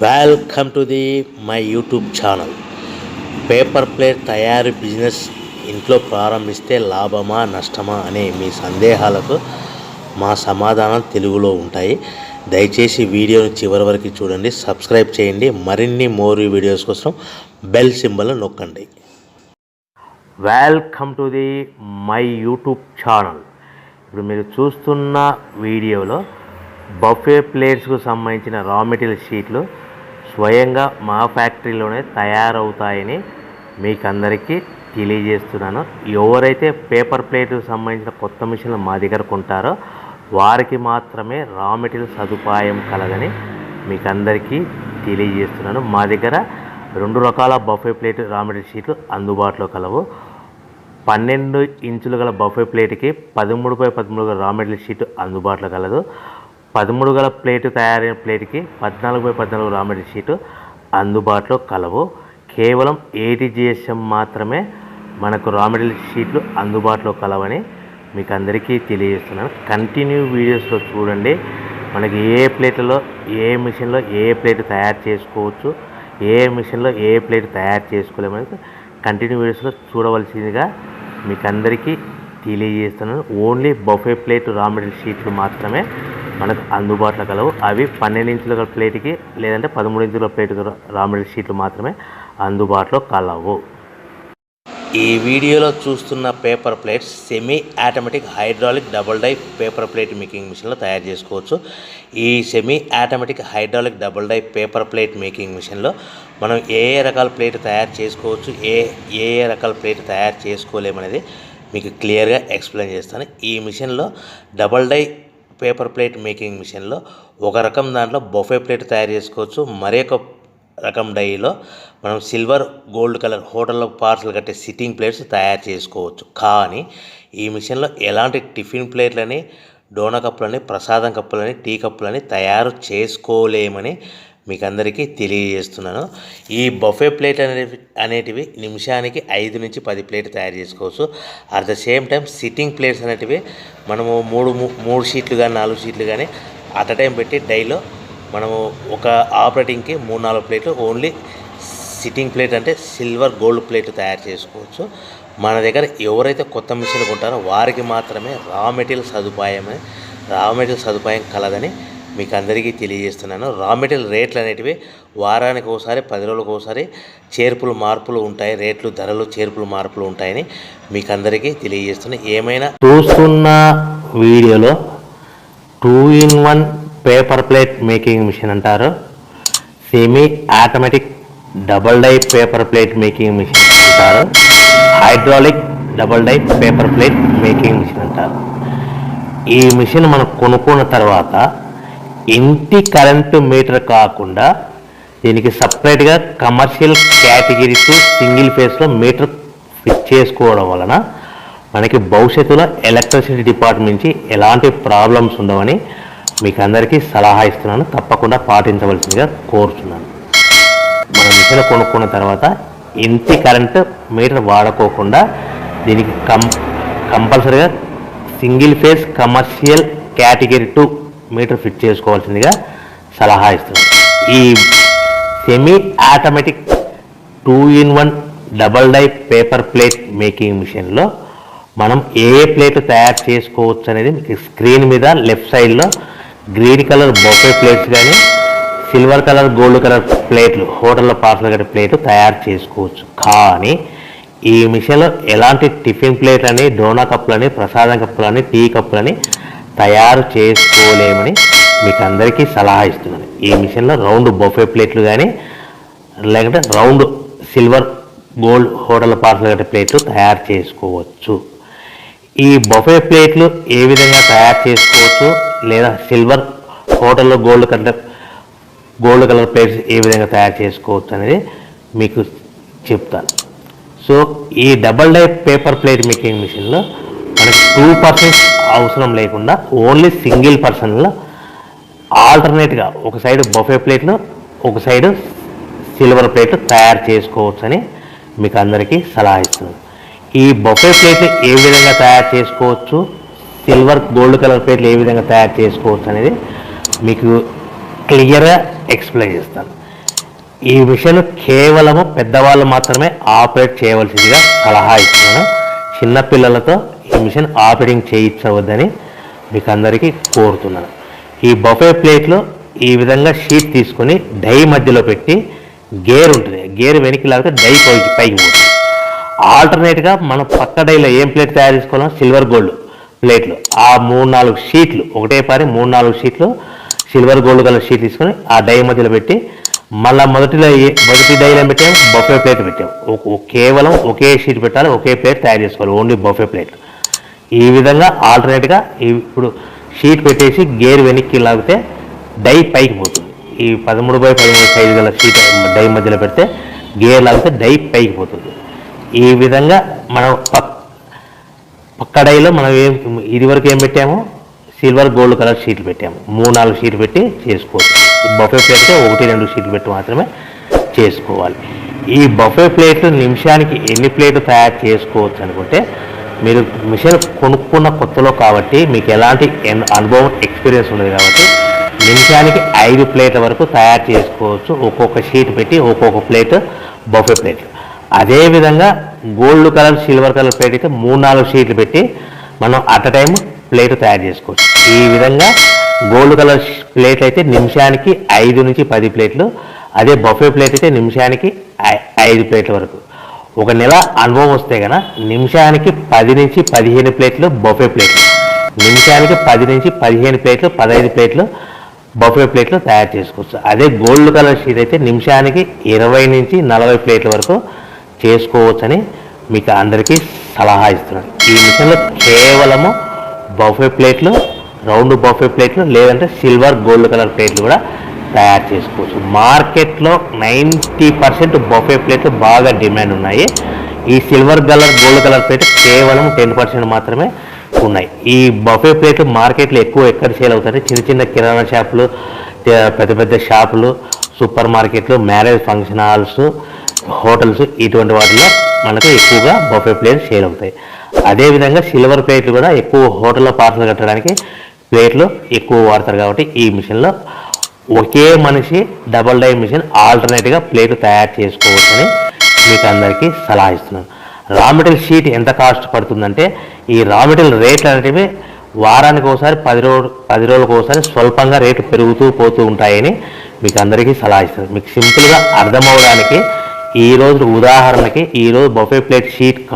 Welcome to the my YouTube channel. Paper plate తయారీ business ఇంట్లో ప్రారంభిస్తే లాభమా నష్టమా అనే మీ సందేహాలకు మా సమాధానం తెలుగులో ఉంటాయి. దయచేసి వీడియోని చివరి వరకు చూడండి, సబ్స్క్రైబ్ చేయండి. మరిన్ని వీడియోస్ కోసం బెల్ సింబల్ నొక్కండి. Welcome to the my YouTube channel. ఇప్పుడు మీరు చూస్తున్న వీడియోలో బఫే ప్లేట్స్కు సంబంధించిన రా మెటీరియల్ షీట్లు స్వయంగా మా ఫ్యాక్టరీలోనే తయారవుతాయని మీకు అందరికీ తెలియజేస్తున్నాను. ఎవరైతే పేపర్ ప్లేట్కు సంబంధించిన కొత్త మిషన్లు మా దగ్గర కొంటారో వారికి మాత్రమే రా మెటీరియల్ సదుపాయం కలదని మీకు అందరికీ తెలియజేస్తున్నాను. మా దగ్గర 2 రకాల బఫే ప్లేట్ రా మెటీరియల్ షీట్లు అందుబాటులో కలవు. 12 ఇంచులు గల బఫే ప్లేట్కి 13x13 గల రా మెటీరియల్ షీట్ అందుబాటులో కలదు. 13 గల ప్లేటు తయారైన ప్లేట్కి 14x14 రా మెటీరియల్ షీటు అందుబాటులో కలవు. కేవలం 80 GSM మాత్రమే మనకు రా మెటీరియల్ షీట్లు అందుబాటులో కలవని మీకు అందరికీ తెలియజేస్తున్నాను. కంటిన్యూ వీడియోస్లో చూడండి. మనకి ఏ ప్లేట్లలో ఏ మిషన్లో ఏ ప్లేట్ తయారు చేసుకోవచ్చు, ఏ మిషన్లో ఏ ప్లేట్ తయారు చేసుకోలేమని కంటిన్యూ వీడియోస్లో చూడవలసిందిగా మీకు అందరికీ తెలియజేస్తున్నాను. Only buffet plate raw material షీట్లు మాత్రమే మనకు అందుబాటులో కలవు. అవి 12 ఇంచుల ప్లేట్కి లేదంటే 13 ఇంచుల ప్లేట్ రా మెటీరియల్ షీట్లు మాత్రమే అందుబాటులో కలవు. ఈ వీడియోలో చూస్తున్న paper plates semi automatic hydraulic double die paper plate making మిషన్లో తయారు చేసుకోవచ్చు. ఈ semi automatic hydraulic double die paper plate making మిషన్లో మనం ఏ రకాల ప్లేట్ తయారు చేసుకోవచ్చు, ఏ రకాల ప్లేట్ తయారు చేసుకోలేమనేది మీకు క్లియర్గా ఎక్స్ప్లెయిన్ చేస్తాను. ఈ మిషన్లో double die paper plate making మిషన్లో ఒక రకం దాంట్లో బఫే ప్లేట్ తయారు చేసుకోవచ్చు. మరొక రకం డైలో మనం సిల్వర్ గోల్డ్ కలర్ హోటల్లో పార్సల్ కట్టే సిట్టింగ్ ప్లేట్స్ తయారు చేసుకోవచ్చు. కానీ ఈ మిషన్లో ఎలాంటి టిఫిన్ ప్లేట్లని, డోనా కప్పులని, ప్రసాదం కప్పులని, టీ కప్పులని తయారు చేసుకోలేమని మీకు అందరికీ తెలియజేస్తున్నాను. ఈ బఫే ప్లేట్ అనేటివి నిమిషానికి 5 నుంచి 10 ప్లేట్ తయారు చేసుకోవచ్చు. At the same time sitting plates అనేటివి మనము 3 షీట్లు కానీ 4 షీట్లు కానీ అట్ అ టైం పెట్టి డైలో మనము ఒక ఆపరేటింగ్కి 3-4 ప్లేట్లు ఓన్లీ సిట్టింగ్ ప్లేట్ అంటే సిల్వర్ గోల్డ్ ప్లేట్ తయారు చేసుకోవచ్చు. మన దగ్గర ఎవరైతే కొత్త మిషన్లు కొంటారో వారికి మాత్రమే రా మెటీరియల్ సదుపాయం కలదని మీకు అందరికీ తెలియజేస్తున్నాను. రా మెటీరియల్ రేట్లు అనేటివి వారానికి ఒకసారి 10 రోజులకు ఒకసారి మార్పులు ఉంటాయి. రేట్లు ధరలు మార్పులు ఉంటాయని మీకు అందరికీ తెలియజేస్తున్నాను. ఏమైనా చూస్తున్న వీడియోలో 2-in-1 paper plate making machine అంటారు, semi automatic double die paper plate making machine అంటారు, hydraulic double die paper plate making machine అంటారు. ఈ మిషన్ మనం కొనుక్కున్న తర్వాత ఇంటి కరెంటు మీటర్ కాకుండా దీనికి సపరేట్గా కమర్షియల్ కేటగిరీస్ సింగిల్ ఫేస్లో మీటర్ ఫిట్ చేసుకోవడం వలన మనకి భవిష్యత్తులో ఎలక్ట్రిసిటీ డిపార్ట్మెంట్ నుంచి ఎలాంటి ప్రాబ్లమ్స్ ఉండవని మీకు అందరికీ సలహా ఇస్తున్నాను. తప్పకుండా పాటించవలసిందిగా కోరుతున్నాను. మనం మిషన్ కొనుక్కున్న తర్వాత ఇంటి కరెంటు మీటర్ వాడుకోకుండా దీనికి కంపల్సరీగా single phase commercial category 2 meter fit చేసుకోవాల్సిందిగా సలహా ఇస్తున్నాను. ఈ semi automatic 2-in-1 double die paper plate making మిషన్లో మనం ఏ ప్లేట్ తయారు చేసుకోవచ్చు అనేది మీకు స్క్రీన్ మీద లెఫ్ట్ సైడ్లో గ్రీన్ కలర్ బొఫే ప్లేట్స్ కానీ సిల్వర్ కలర్ గోల్డ్ కలర్ ప్లేట్లు హోటల్లో పార్సల్ కట్టే ప్లేట్లు తయారు చేసుకోవచ్చు. కానీ ఈ మిషన్లో ఎలాంటి టిఫిన్ ప్లేట్లని, డోనా కప్పులని, ప్రసాదం కప్పులని, టీ కప్పులని తయారు చేసుకోలేమని మీకు అందరికీ సలహా ఇస్తున్నాను. ఈ మిషన్లో రౌండ్ బొఫే ప్లేట్లు కానీ లేకుంటే round silver gold hotel parcel కట్టే ప్లేట్లు తయారు చేసుకోవచ్చు. ఈ బొఫే ప్లేట్లు ఏ విధంగా తయారు చేసుకోవచ్చు లేదా సిల్వర్ హోటల్లో గోల్డ్ కలర్ ప్లేట్స్ ఏ విధంగా తయారు చేసుకోవచ్చు అనేది మీకు చెప్తాను. సో ఈ double die paper plate making మిషన్లో మనకి 2 పర్సన్స్ అవసరం లేకుండా ఓన్లీ సింగిల్ పర్సన్లో ఆల్టర్నేట్గా ఒక సైడ్ బఫే ప్లేట్లు ఒక సైడ్ సిల్వర్ ప్లేట్లు తయారు చేసుకోవచ్చు అని మీకు అందరికీ సలహా ఇస్తున్నాను. ఈ బఫే ప్లేట్లు ఏ విధంగా తయారు చేసుకోవచ్చు, సిల్వర్ గోల్డ్ కలర్ ప్లేట్లు ఏ విధంగా తయారు చేసుకోవచ్చు అనేది మీకు క్లియర్గా ఎక్స్ప్లెయిన్ చేస్తాను. ఈ మిషన్ కేవలము పెద్దవాళ్ళు మాత్రమే ఆపరేట్ చేయవలసిందిగా సలహా ఇస్తున్నాను. చిన్నపిల్లలతో ఈ మిషన్ ఆపరేటింగ్ చేయించవద్దని మీకు అందరికీ కోరుతున్నాను. ఈ బఫే ప్లేట్లో ఈ విధంగా షీట్ తీసుకొని డై మధ్యలో పెట్టి గేర్ ఉంటుంది, గేర్ వెనక్కి లాగితే డై పైకి పోతుంది. ఆల్టర్నేట్గా మనం పక్క డైలో ఏం ప్లేట్ తయారు చేసుకోవాలో సిల్వర్ గోల్డ్ ప్లేట్లు ఆ 3-4 షీట్లు ఒకటే పారి 3-4 షీట్లు సిల్వర్ గోల్డ్ కలర్ షీట్ తీసుకొని ఆ డై మధ్యలో పెట్టి మళ్ళీ మొదటి డైలో పెట్టాము, బఫే ప్లేట్ పెట్టాము. కేవలం ఒకే షీట్ పెట్టాలి, ఒకే ప్లేట్ తయారు చేసుకోవాలి, ఓన్లీ బఫే ప్లేట్. ఈ విధంగా ఆల్టర్నేట్గా ఇప్పుడు షీట్ పెట్టేసి గేర్ వెనక్కి లాగితే డై పైకి పోతుంది. ఈ 13x13 సైజు గల షీట్ డై మధ్యలో పెడితే గేర్ లాగితే డై పైకి పోతుంది. ఈ విధంగా మనం పక్క డైలో మనం ఇదివరకు ఏం పెట్టాము, సిల్వర్ గోల్డ్ కలర్ షీట్లు పెట్టాము. 3-4 షీట్లు పెట్టి చేసుకోవచ్చు. బఫే ప్లేట్తో 1-2 షీట్లు పెట్టి మాత్రమే చేసుకోవాలి. ఈ బఫే ప్లేట్లు నిమిషానికి ఎన్ని ప్లేట్లు తయారు చేసుకోవచ్చు అనుకుంటే, మీరు మిషన్ కొనుక్కున్న కొత్తలో కాబట్టి మీకు ఎలాంటి అనుభవం ఎక్స్పీరియన్స్ ఉండదు కాబట్టి నిమిషానికి 5 ప్లేట్ల వరకు తయారు చేసుకోవచ్చు. ఒక్కొక్క షీట్ పెట్టి ఒక్కొక్క ప్లేట్ బఫే ప్లేట్లు. అదేవిధంగా gold colour silver colour plate అయితే 3-4 షీట్లు పెట్టి మనం అట్ టైం ప్లేట్ తయారు చేసుకోవచ్చు. ఈ విధంగా గోల్డ్ కలర్ ప్లేట్ అయితే నిమిషానికి 5 నుంచి 10 ప్లేట్లు, అదే బఫే ప్లేట్ అయితే నిమిషానికి 5 ప్లేట్ల వరకు. ఒక నెల అనుభవం వస్తే కనుక నిమిషానికి 10 నుంచి 15 ప్లేట్లు బఫే ప్లేట్లు, నిమిషానికి 10 నుంచి 15 ప్లేట్లు 15 ప్లేట్లు బఫే ప్లేట్లు తయారు చేసుకోవచ్చు. అదే గోల్డ్ కలర్ షీట్ అయితే నిమిషానికి 20 నుంచి 40 ప్లేట్ల వరకు చేసుకోవచ్చని మీకు అందరికీ సలహా ఇస్తున్నాను. ఈ మిషన్లో కేవలము బఫే ప్లేట్లు, రౌండ్ బఫే ప్లేట్లు లేదంటే సిల్వర్ గోల్డ్ కలర్ ప్లేట్లు కూడా తయారు చేసుకోవచ్చు. మార్కెట్లో 90% బఫే ప్లేట్లు బాగా డిమాండ్ ఉన్నాయి. ఈ silver colour gold colour plate కేవలం 10% మాత్రమే ఉన్నాయి. ఈ బఫే ప్లేట్లు మార్కెట్లో ఎక్కువ ఎక్కడ సేల్ అవుతాయి, చిన్న కిరాణా షాపులు, పెద్ద పెద్ద షాపులు, సూపర్ మార్కెట్లు, మ్యారేజ్ ఫంక్షన్ హాల్స్, హోటల్స్, ఇటువంటి వాటిలో మనకు ఎక్కువగా బఫే ప్లేట్లు సేల్ అవుతాయి. అదేవిధంగా సిల్వర్ ప్లేట్లు కూడా ఎక్కువ హోటల్లో పార్సల్ కట్టడానికి ప్లేట్లు ఎక్కువ వాడతారు కాబట్టి ఈ మిషన్లో ఒకే మనిషి డబల్ డై మిషన్ ఆల్టర్నేట్గా ప్లేట్లు తయారు చేసుకోవచ్చని మీకు అందరికీ సలహా ఇస్తున్నాను. రా మెటీరియల్ షీట్ ఎంత కాస్ట్ పడుతుందంటే, ఈ రా మెటీరియల్ రేట్లు అనేటివి వారానికి ఒకసారి 10 రోజులకు ఒకసారి స్వల్పంగా రేట్లు పెరుగుతూ పోతూ ఉంటాయని మీకు అందరికీ సలహా ఇస్తున్నాను. మీకు సింపుల్గా అర్థమవడానికి ఈరోజు ఉదాహరణకి ఈరోజు బఫే ప్లేట్ షీట్